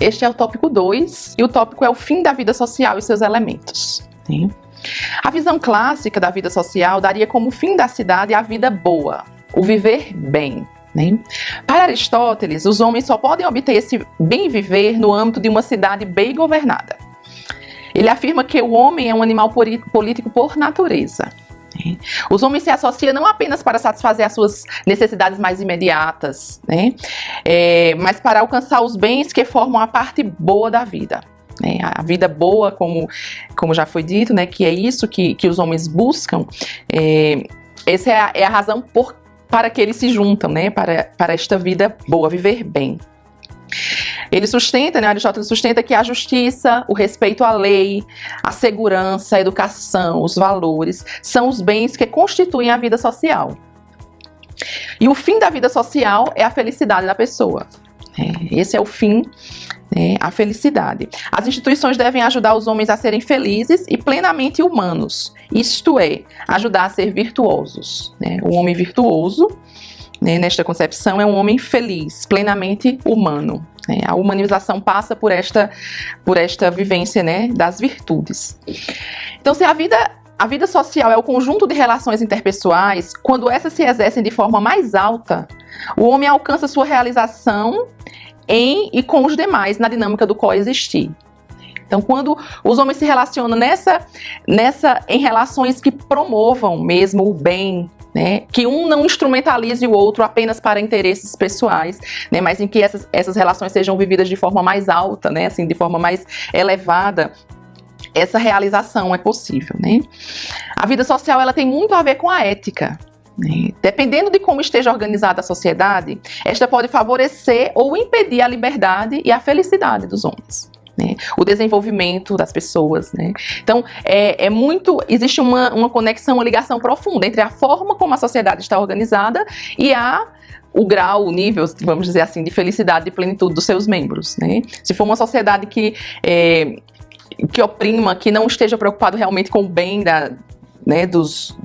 Este é o tópico 2 e o tópico é o fim da vida social e seus elementos. Né? A visão clássica da vida social daria como fim da cidade a vida boa, o viver bem. Né? Para Aristóteles, os homens só podem obter esse bem viver no âmbito de uma cidade bem governada. Ele afirma que o homem é um animal político por natureza. Né? Os homens se associam não apenas para satisfazer as suas necessidades mais imediatas, né? Mas para alcançar os bens que formam a parte boa da vida. Né? A vida boa, como já foi dito, né? Que é isso que os homens buscam. Essa é a razão para que eles se juntam, né? Para esta vida boa, viver bem. Ele sustenta, né, Aristóteles sustenta que a justiça, o respeito à lei, a segurança, a educação, os valores, são os bens que constituem a vida social. E o fim da vida social é a felicidade da pessoa. Esse é o fim, né, a felicidade. As instituições devem ajudar os homens a serem felizes e plenamente humanos, isto é, ajudar a ser virtuosos. Né? O homem virtuoso, né, nesta concepção, é um homem feliz, plenamente humano. Né? A humanização passa por esta vivência, né, das virtudes. Então, se a vida social é o conjunto de relações interpessoais, quando essas se exercem de forma mais alta, o homem alcança sua realização em e com os demais na dinâmica do coexistir. Então, quando os homens se relacionam em relações que promovam mesmo o bem, né, que um não instrumentalize o outro apenas para interesses pessoais, né, mas em que essas relações sejam vividas de forma mais alta, né, assim, de forma mais elevada, essa realização é possível. Né? A vida social ela tem muito a ver com a ética. Né? Dependendo de como esteja organizada a sociedade, esta pode favorecer ou impedir a liberdade e a felicidade dos homens. Né? O desenvolvimento das pessoas. Né? Então, existe uma conexão, uma ligação profunda entre a forma como a sociedade está organizada e o grau, o nível, vamos dizer assim, de felicidade e plenitude dos seus membros. Né? Se for uma sociedade que oprima, que não esteja preocupado realmente com o bem né, dos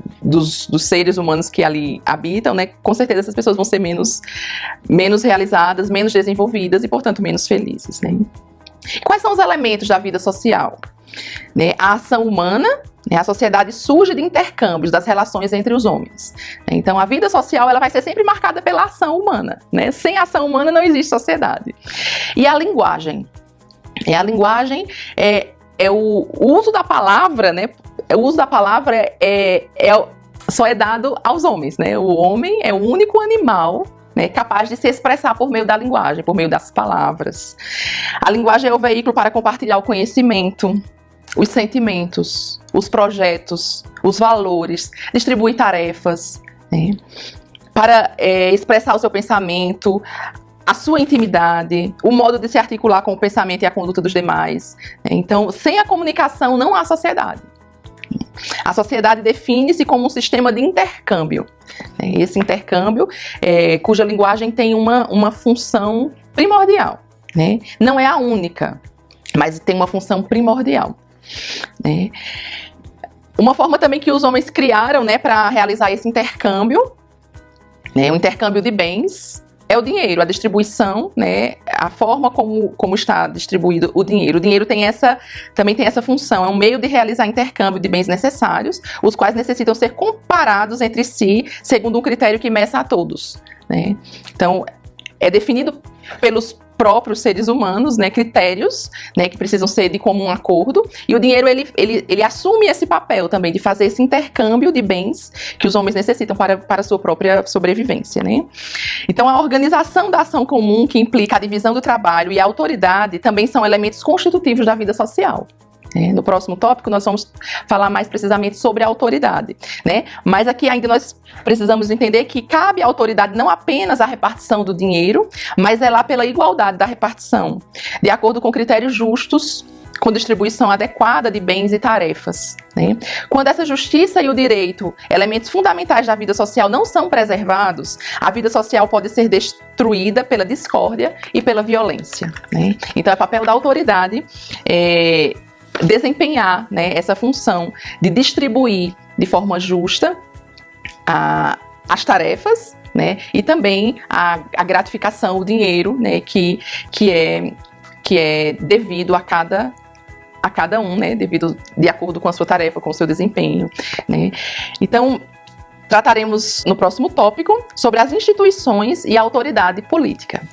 seres humanos que ali habitam, né, com certeza essas pessoas vão ser menos realizadas, menos desenvolvidas e, portanto, menos felizes. Né? Quais são os elementos da vida social? Né, a ação humana, né, a sociedade surge de intercâmbios das relações entre os homens. Então, a vida social ela vai ser sempre marcada pela ação humana. Né? Sem ação humana não existe sociedade. E a linguagem? A linguagem é o uso da palavra, né? O uso da palavra só é dado aos homens. Né? O homem é o único animal, né, capaz de se expressar por meio da linguagem, por meio das palavras. A linguagem é o veículo para compartilhar o conhecimento, os sentimentos, os projetos, os valores, distribuir tarefas, né, para expressar o seu pensamento, a sua intimidade, o modo de se articular com o pensamento e a conduta dos demais. Então, sem a comunicação não há sociedade. A sociedade define-se como um sistema de intercâmbio. Esse intercâmbio, cuja linguagem tem uma função primordial. Né? Não é a única, mas tem uma função primordial. Né? Uma forma também que os homens criaram, né, para realizar esse intercâmbio, né, o intercâmbio de bens, é o dinheiro, a distribuição, né, a forma como está distribuído o dinheiro. O dinheiro também tem essa função, é um meio de realizar intercâmbio de bens necessários, os quais necessitam ser comparados entre si, segundo um critério que meça a todos. Né? Então, é definido pelos próprios seres humanos, né, critérios, né, que precisam ser de comum acordo, e o dinheiro ele assume esse papel também de fazer esse intercâmbio de bens que os homens necessitam para a sua própria sobrevivência. Né? Então, a organização da ação comum, que implica a divisão do trabalho e a autoridade, também são elementos constitutivos da vida social. No próximo tópico nós vamos falar mais precisamente sobre a autoridade, né? Mas aqui ainda nós precisamos entender que cabe à autoridade não apenas a repartição do dinheiro, mas é lá pela igualdade da repartição, de acordo com critérios justos, com distribuição adequada de bens e tarefas. Né? Quando essa justiça e o direito, elementos fundamentais da vida social, não são preservados, a vida social pode ser destruída pela discórdia e pela violência. Né? Então é papel da autoridade desempenhar, né, essa função de distribuir de forma justa as tarefas, né, e também a gratificação, o dinheiro, né, que é que é devido a cada um, né, de acordo com a sua tarefa, com o seu desempenho, né. Então, trataremos no próximo tópico sobre as instituições e a autoridade política.